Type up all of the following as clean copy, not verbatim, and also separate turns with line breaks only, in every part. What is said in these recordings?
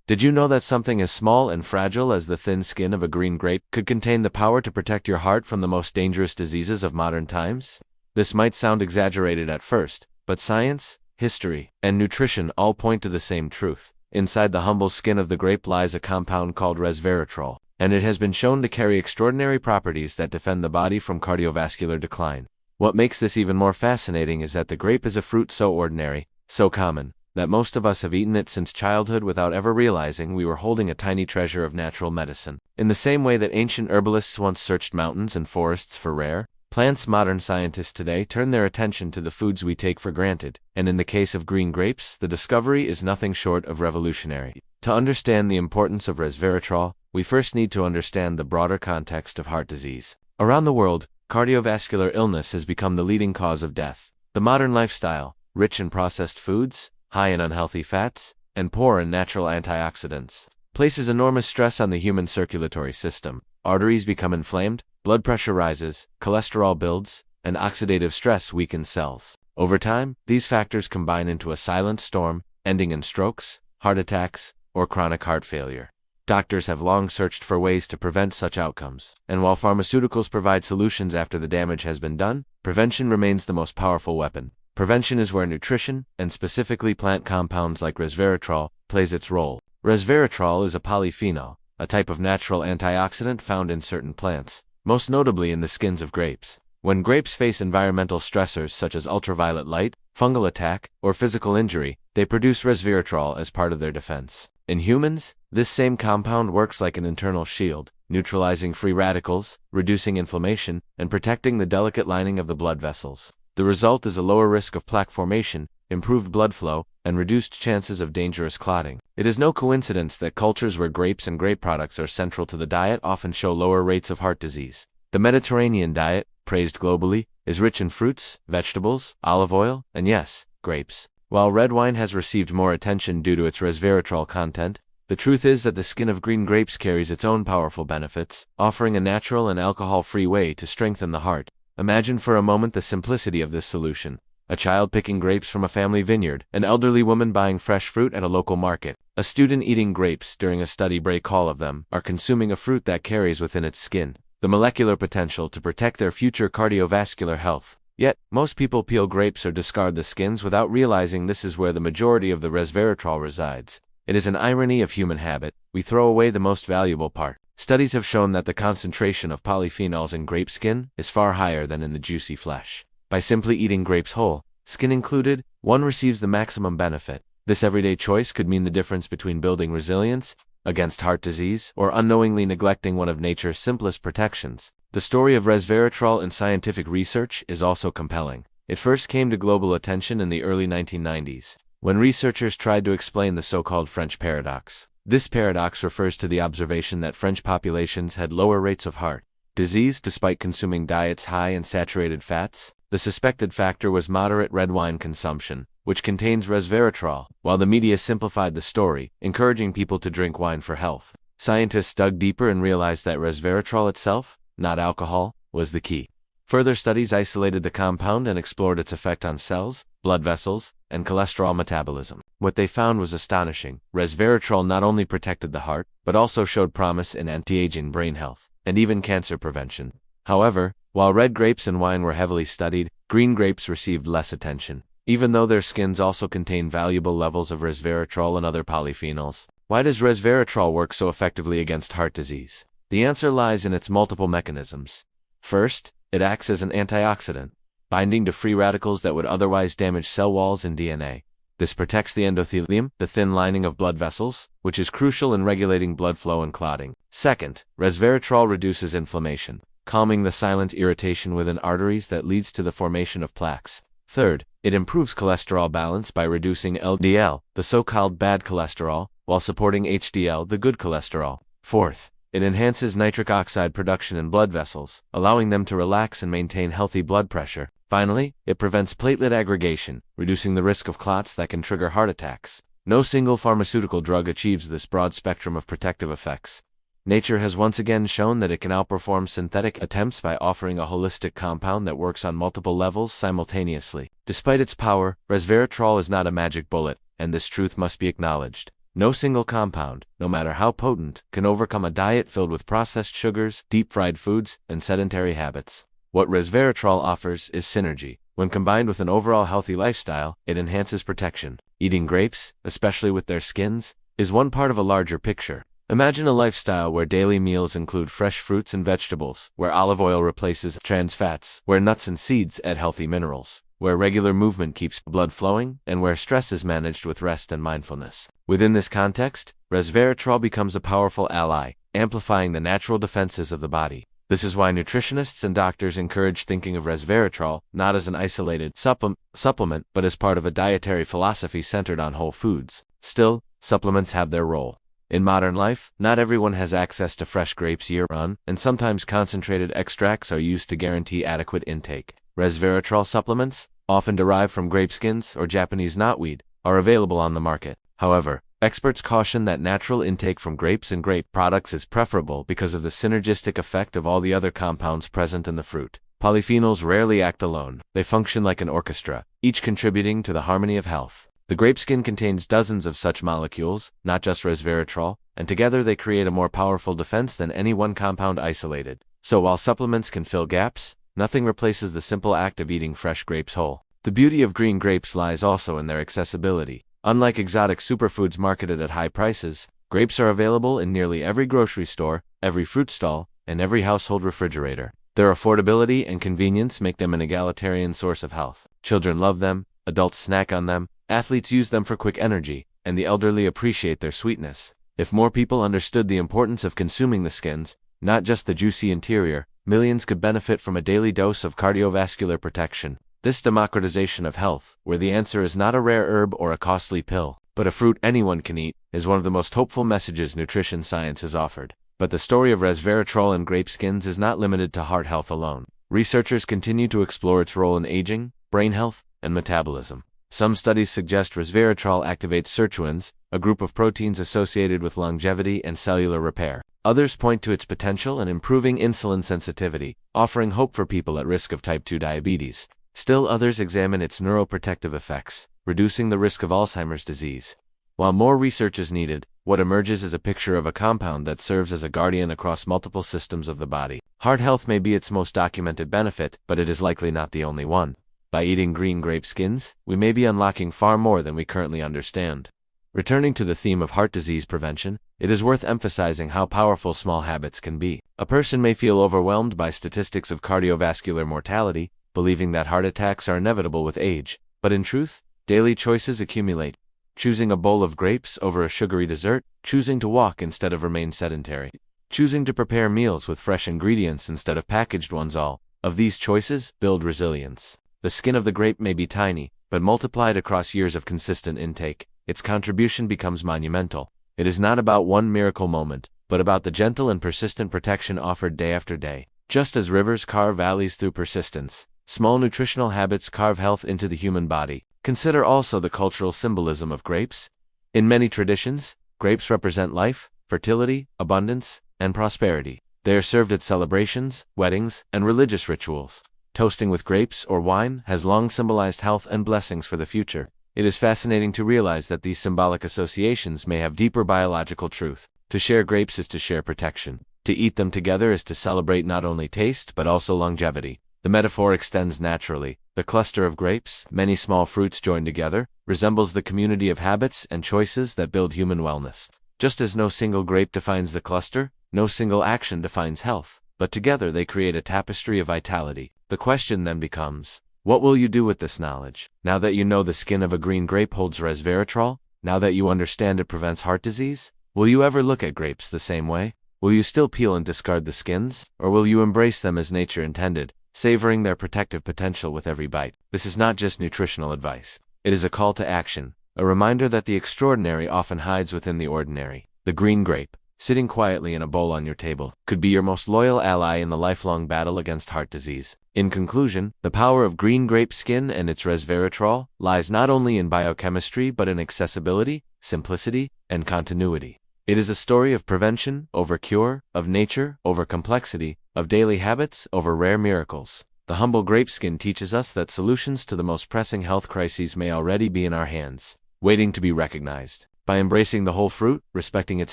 Did you know that something as small and fragile as the thin skin of a green grape could contain the power to protect your heart from the most dangerous diseases of modern times? This might sound exaggerated at first, but science, history, and nutrition all point to the same truth. Inside the humble skin of the grape lies a compound called resveratrol, and it has been shown to carry extraordinary properties that defend the body from cardiovascular decline. What makes this even more fascinating is that the grape is a fruit so ordinary, so common, that most of us have eaten it since childhood without ever realizing we were holding a tiny treasure of natural medicine. In the same way that ancient herbalists once searched mountains and forests for rare plants, modern scientists today turn their attention to the foods we take for granted, and in the case of green grapes, the discovery is nothing short of revolutionary. To understand the importance of resveratrol, we first need to understand the broader context of heart disease. Around the world, cardiovascular illness has become the leading cause of death. The modern lifestyle, rich in processed foods, high in unhealthy fats, and poor in natural antioxidants, places enormous stress on the human circulatory system. Arteries become inflamed, blood pressure rises, cholesterol builds, and oxidative stress weakens cells. Over time, these factors combine into a silent storm, ending in strokes, heart attacks, or chronic heart failure. Doctors have long searched for ways to prevent such outcomes, and while pharmaceuticals provide solutions after the damage has been done, prevention remains the most powerful weapon. Prevention is where nutrition, and specifically plant compounds like resveratrol, plays its role. Resveratrol is a polyphenol, a type of natural antioxidant found in certain plants, most notably in the skins of grapes. When grapes face environmental stressors such as ultraviolet light, fungal attack, or physical injury, they produce resveratrol as part of their defense. In humans, this same compound works like an internal shield, neutralizing free radicals, reducing inflammation, and protecting the delicate lining of the blood vessels. The result is a lower risk of plaque formation, improved blood flow, and reduced chances of dangerous clotting. It is no coincidence that cultures where grapes and grape products are central to the diet often show lower rates of heart disease. The Mediterranean diet, praised globally, is rich in fruits, vegetables, olive oil, and yes, grapes. While red wine has received more attention due to its resveratrol content, the truth is that the skin of green grapes carries its own powerful benefits, offering a natural and alcohol-free way to strengthen the heart. Imagine for a moment the simplicity of this solution. A child picking grapes from a family vineyard, an elderly woman buying fresh fruit at a local market, a student eating grapes during a study break. All of them are consuming a fruit that carries within its skin the molecular potential to protect their future cardiovascular health. Yet, most people peel grapes or discard the skins without realizing this is where the majority of the resveratrol resides. It is an irony of human habit. We throw away the most valuable part. Studies have shown that the concentration of polyphenols in grape skin is far higher than in the juicy flesh. By simply eating grapes whole, skin included, one receives the maximum benefit. This everyday choice could mean the difference between building resilience against heart disease or unknowingly neglecting one of nature's simplest protections. The story of resveratrol in scientific research is also compelling. It first came to global attention in the early 1990s, when researchers tried to explain the so-called French paradox. This paradox refers to the observation that French populations had lower rates of heart disease despite consuming diets high in saturated fats. The suspected factor was moderate red wine consumption, which contains resveratrol. While the media simplified the story, encouraging people to drink wine for health, scientists dug deeper and realized that resveratrol itself, not alcohol, was the key. Further studies isolated the compound and explored its effect on cells, blood vessels, and cholesterol metabolism. What they found was astonishing. Resveratrol not only protected the heart, but also showed promise in anti-aging, brain health, and even cancer prevention. However, while red grapes and wine were heavily studied, green grapes received less attention, even though their skins also contain valuable levels of resveratrol and other polyphenols. Why does resveratrol work so effectively against heart disease? The answer lies in its multiple mechanisms. First, it acts as an antioxidant, binding to free radicals that would otherwise damage cell walls and DNA. This protects the endothelium, the thin lining of blood vessels, which is crucial in regulating blood flow and clotting. Second, resveratrol reduces inflammation, calming the silent irritation within arteries that leads to the formation of plaques. Third, it improves cholesterol balance by reducing LDL, the so-called bad cholesterol, while supporting HDL, the good cholesterol. Fourth, it enhances nitric oxide production in blood vessels, allowing them to relax and maintain healthy blood pressure. Finally, it prevents platelet aggregation, reducing the risk of clots that can trigger heart attacks. No single pharmaceutical drug achieves this broad spectrum of protective effects. Nature has once again shown that it can outperform synthetic attempts by offering a holistic compound that works on multiple levels simultaneously. Despite its power, resveratrol is not a magic bullet, and this truth must be acknowledged. No single compound, no matter how potent, can overcome a diet filled with processed sugars, deep-fried foods, and sedentary habits. What resveratrol offers is synergy. When combined with an overall healthy lifestyle, it enhances protection. Eating grapes, especially with their skins, is one part of a larger picture. Imagine a lifestyle where daily meals include fresh fruits and vegetables, where olive oil replaces trans fats, where nuts and seeds add healthy minerals, where regular movement keeps blood flowing, and where stress is managed with rest and mindfulness. Within this context, resveratrol becomes a powerful ally, amplifying the natural defenses of the body. This is why nutritionists and doctors encourage thinking of resveratrol not as an isolated supplement, but as part of a dietary philosophy centered on whole foods. Still, supplements have their role. In modern life, not everyone has access to fresh grapes year-round, and sometimes concentrated extracts are used to guarantee adequate intake. Resveratrol supplements, often derived from grape skins or Japanese knotweed, are available on the market. However, experts caution that natural intake from grapes and grape products is preferable because of the synergistic effect of all the other compounds present in the fruit. Polyphenols rarely act alone. They function like an orchestra, each contributing to the harmony of health. The grape skin contains dozens of such molecules, not just resveratrol, and together they create a more powerful defense than any one compound isolated. So while supplements can fill gaps, nothing replaces the simple act of eating fresh grapes whole. The beauty of green grapes lies also in their accessibility. Unlike exotic superfoods marketed at high prices, grapes are available in nearly every grocery store, every fruit stall, and every household refrigerator. Their affordability and convenience make them an egalitarian source of health. Children love them, adults snack on them, athletes use them for quick energy, and the elderly appreciate their sweetness. If more people understood the importance of consuming the skins, not just the juicy interior, millions could benefit from a daily dose of cardiovascular protection. This democratization of health, where the answer is not a rare herb or a costly pill, but a fruit anyone can eat, is one of the most hopeful messages nutrition science has offered. But the story of resveratrol and grape skins is not limited to heart health alone. Researchers continue to explore its role in aging, brain health, and metabolism. Some studies suggest resveratrol activates sirtuins, a group of proteins associated with longevity and cellular repair. Others point to its potential in improving insulin sensitivity, offering hope for people at risk of type 2 diabetes. Still others examine its neuroprotective effects, reducing the risk of Alzheimer's disease. While more research is needed, what emerges is a picture of a compound that serves as a guardian across multiple systems of the body. Heart health may be its most documented benefit, but it is likely not the only one. By eating green grape skins, we may be unlocking far more than we currently understand. Returning to the theme of heart disease prevention, it is worth emphasizing how powerful small habits can be. A person may feel overwhelmed by statistics of cardiovascular mortality, believing that heart attacks are inevitable with age, but in truth, daily choices accumulate. Choosing a bowl of grapes over a sugary dessert, choosing to walk instead of remain sedentary, choosing to prepare meals with fresh ingredients instead of packaged ones, all of these choices build resilience. The skin of the grape may be tiny, but multiplied across years of consistent intake, its contribution becomes monumental. It is not about one miracle moment, but about the gentle and persistent protection offered day after day. Just as rivers carve valleys through persistence, small nutritional habits carve health into the human body. Consider also the cultural symbolism of grapes. In many traditions, grapes represent life, fertility, abundance, and prosperity. They are served at celebrations, weddings, and religious rituals. Toasting with grapes or wine has long symbolized health and blessings for the future. It is fascinating to realize that these symbolic associations may have deeper biological truth. To share grapes is to share protection. To eat them together is to celebrate not only taste but also longevity. The metaphor extends naturally. The cluster of grapes, many small fruits joined together, resembles the community of habits and choices that build human wellness. Just as no single grape defines the cluster, no single action defines health, but together they create a tapestry of vitality. The question then becomes, what will you do with this knowledge? Now that you know the skin of a green grape holds resveratrol, now that you understand it prevents heart disease, will you ever look at grapes the same way? Will you still peel and discard the skins, or will you embrace them as nature intended, savoring their protective potential with every bite? This is not just nutritional advice. It is a call to action, a reminder that the extraordinary often hides within the ordinary. The green grape, sitting quietly in a bowl on your table, could be your most loyal ally in the lifelong battle against heart disease. In conclusion, the power of green grape skin and its resveratrol lies not only in biochemistry but in accessibility, simplicity, and continuity. It is a story of prevention over cure, of nature over complexity, of daily habits over rare miracles. The humble grape skin teaches us that solutions to the most pressing health crises may already be in our hands, waiting to be recognized. By embracing the whole fruit, respecting its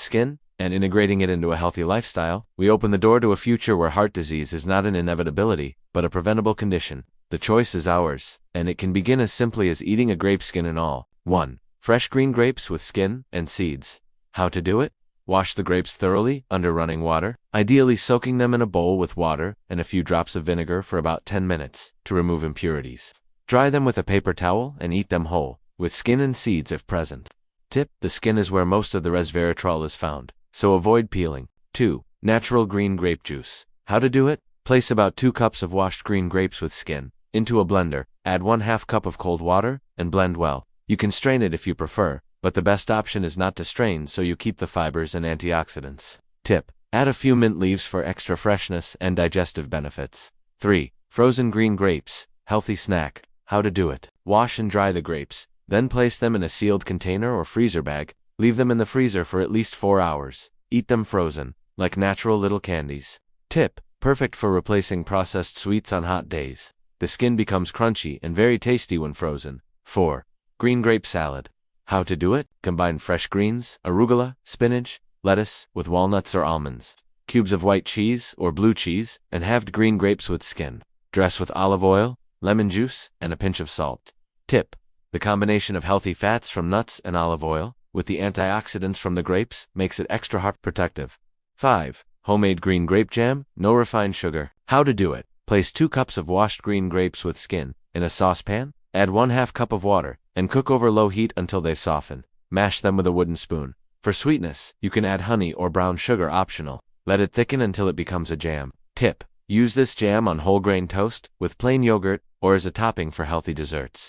skin, and integrating it into a healthy lifestyle, we open the door to a future where heart disease is not an inevitability, but a preventable condition. The choice is ours, and it can begin as simply as eating a grape skin and all. 1. Fresh green grapes with skin and seeds. How to do it? Wash the grapes thoroughly under running water, ideally soaking them in a bowl with water and a few drops of vinegar for about 10 minutes to remove impurities. Dry them with a paper towel and eat them whole, with skin and seeds if present. Tip: the skin is where most of the resveratrol is found, so avoid peeling. 2. Natural green grape juice. How to do it? Place about 2 cups of washed green grapes with skin into a blender, add 1/2 cup of cold water, and blend well. You can strain it if you prefer, but the best option is not to strain so you keep the fibers and antioxidants. Tip: add a few mint leaves for extra freshness and digestive benefits. 3. Frozen green grapes. Healthy snack. How to do it? Wash and dry the grapes, then place them in a sealed container or freezer bag. Leave them in the freezer for at least 4 hours. Eat them frozen, like natural little candies. Tip: perfect for replacing processed sweets on hot days. The skin becomes crunchy and very tasty when frozen. 4. Green grape salad. How to do it? Combine fresh greens, arugula, spinach, lettuce, with walnuts or almonds, cubes of white cheese or blue cheese, and halved green grapes with skin. Dress with olive oil, lemon juice, and a pinch of salt. Tip: the combination of healthy fats from nuts and olive oil, with the antioxidants from the grapes, makes it extra heart protective. 5. Homemade green grape jam, no refined sugar. How to do it? Place 2 cups of washed green grapes with skin in a saucepan, add 1/2 cup of water, and cook over low heat until they soften. Mash them with a wooden spoon. For sweetness, you can add honey or brown sugar, optional. Let it thicken until it becomes a jam. Tip: use this jam on whole grain toast, with plain yogurt, or as a topping for healthy desserts.